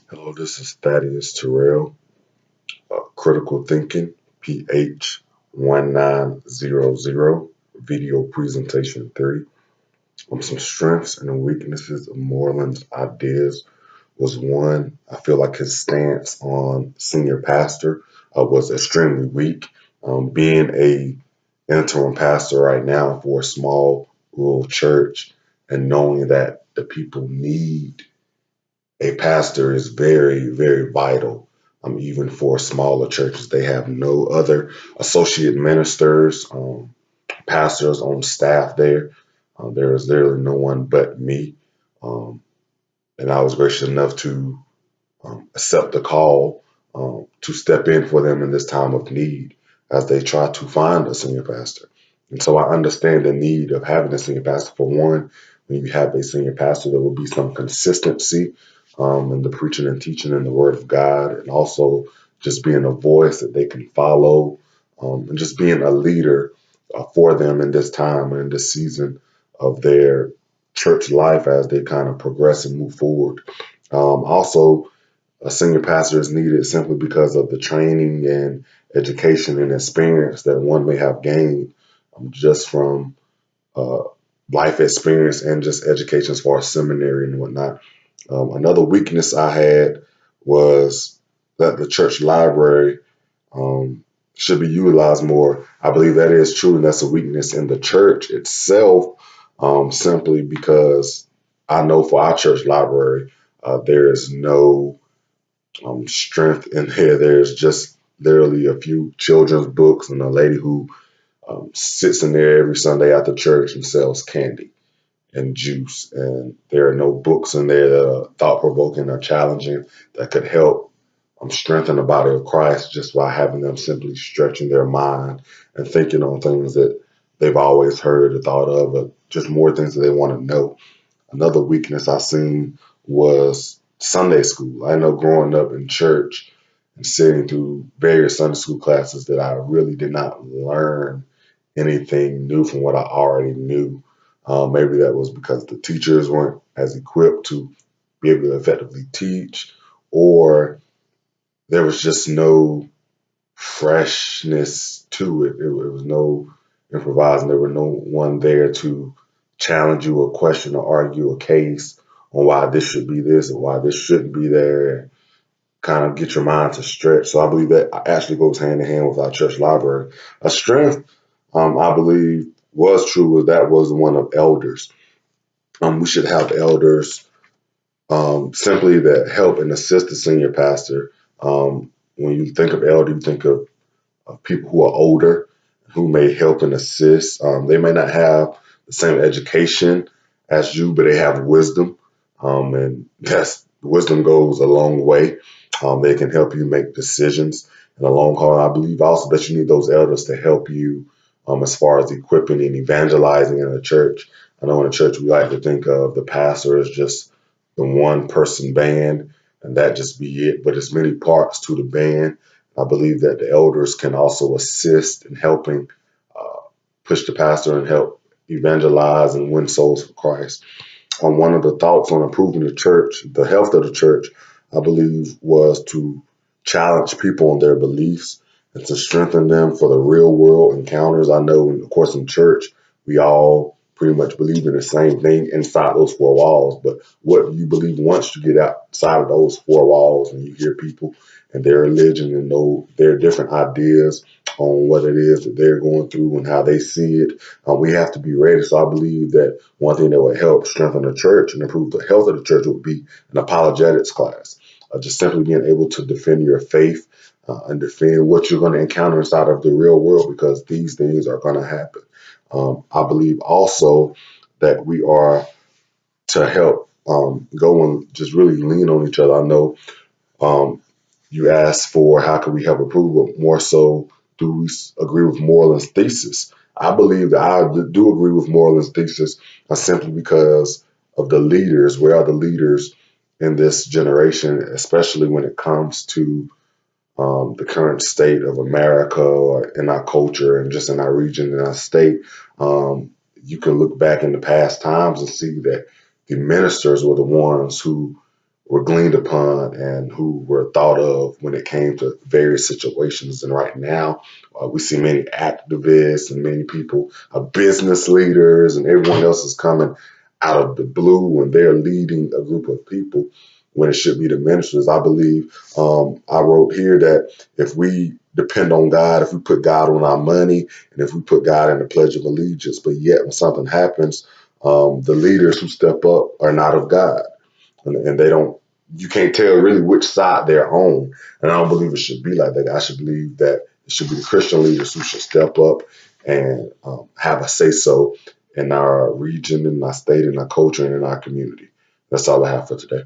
Hello, this is Thaddeus Terrell, Critical Thinking, PH 1900, video presentation 3. Some strengths and weaknesses of Moreland's ideas was one, I feel like his stance on senior pastor was extremely weak. Being a interim pastor right now for a small rural church and knowing that the people need a pastor is very, very vital. Even for smaller churches, they have no other associate ministers, pastors on staff there. There is literally no one but me. Um, and I was gracious enough to accept the call to step in for them in this time of need as they try to find a senior pastor. And so I understand the need of having a senior pastor. For one, when you have a senior pastor, there will be some consistency in the preaching and teaching in the Word of God, and also just being a voice that they can follow, and just being a leader for them in this time and in this season of their church life as they kind of progress and move forward. Also, a senior pastor is needed simply because of the training and education and experience that one may have gained just from uh, life experience and just education as far as seminary and whatnot. Another weakness I had was that the church library should be utilized more. I believe that is true, and that's a weakness in the church itself, simply because I know for our church library, there is no strength in there. There's just literally a few children's books and a lady who sits in there every Sunday after church and sells candy and juice. And there are no books in there that are thought provoking or challenging that could help strengthen the body of Christ just by having them simply stretching their mind and thinking on things that they've always heard or thought of, or just more things that they want to know. Another weakness I seen was Sunday school. I know growing up in church and sitting through various Sunday school classes that I really did not learn anything new from what I already knew. Maybe that was because the teachers weren't as equipped to be able to effectively teach, or there was just no freshness to it. It was no improvising. There were no one there to challenge you or question or argue a case on why this should be this or why this shouldn't be there, and kind of get your mind to stretch. So I believe that actually goes hand in hand with our church library. A strength, I believe, was true was that was one of elders. We should have elders simply that help and assist the senior pastor. When you think of elder, you think of people who are older who may help and assist. They may not have the same education as you, but they have wisdom, and that's wisdom goes a long way. They can help you make decisions in the long haul. I believe also that you need those elders to help you as far as equipping and evangelizing in the church. I know in the church we like to think of the pastor as just the one person band and that just be it, but there's many parts to the band. I believe that the elders can also assist in helping uh, push the pastor and help evangelize and win souls for Christ. On one of the thoughts on improving the church, the health of the church, I believe was to challenge people on their beliefs and to strengthen them for the real world encounters. I know, of course, in church, we all pretty much believe in the same thing inside those four walls. But what you believe once you get outside of those four walls and you hear people and their religion and know their different ideas on what it is that they're going through and how they see it, we have to be ready. So I believe that one thing that would help strengthen the church and improve the health of the church would be an apologetics class. Just simply being able to defend your faith and defend what you're going to encounter inside of the real world, because these things are going to happen. I believe also that we are to help go and just really lean on each other. I know um, you asked for how can we help improve, but more so, do we agree with Moreland's thesis? I believe that I do agree with Moreland's thesis, simply because of the leaders. Where are the leaders in this generation, especially when it comes to the current state of America or in our culture and just in our region and our state? You can look back in the past times and see that the ministers were the ones who were gleaned upon and who were thought of when it came to various situations. And right now, we see many activists and many people, business leaders, and everyone else is coming out of the blue when they're leading a group of people when it should be the ministers. I believe I wrote here that if we depend on God, if we put God on our money, and if we put God in the Pledge of Allegiance, but yet when something happens, the leaders who step up are not of God. And they don't, you can't tell really which side they're on. And I don't believe it should be like that. I should believe that it should be the Christian leaders who should step up and have a say so in our region, in our state, in our culture, and in our community. That's all I have for today.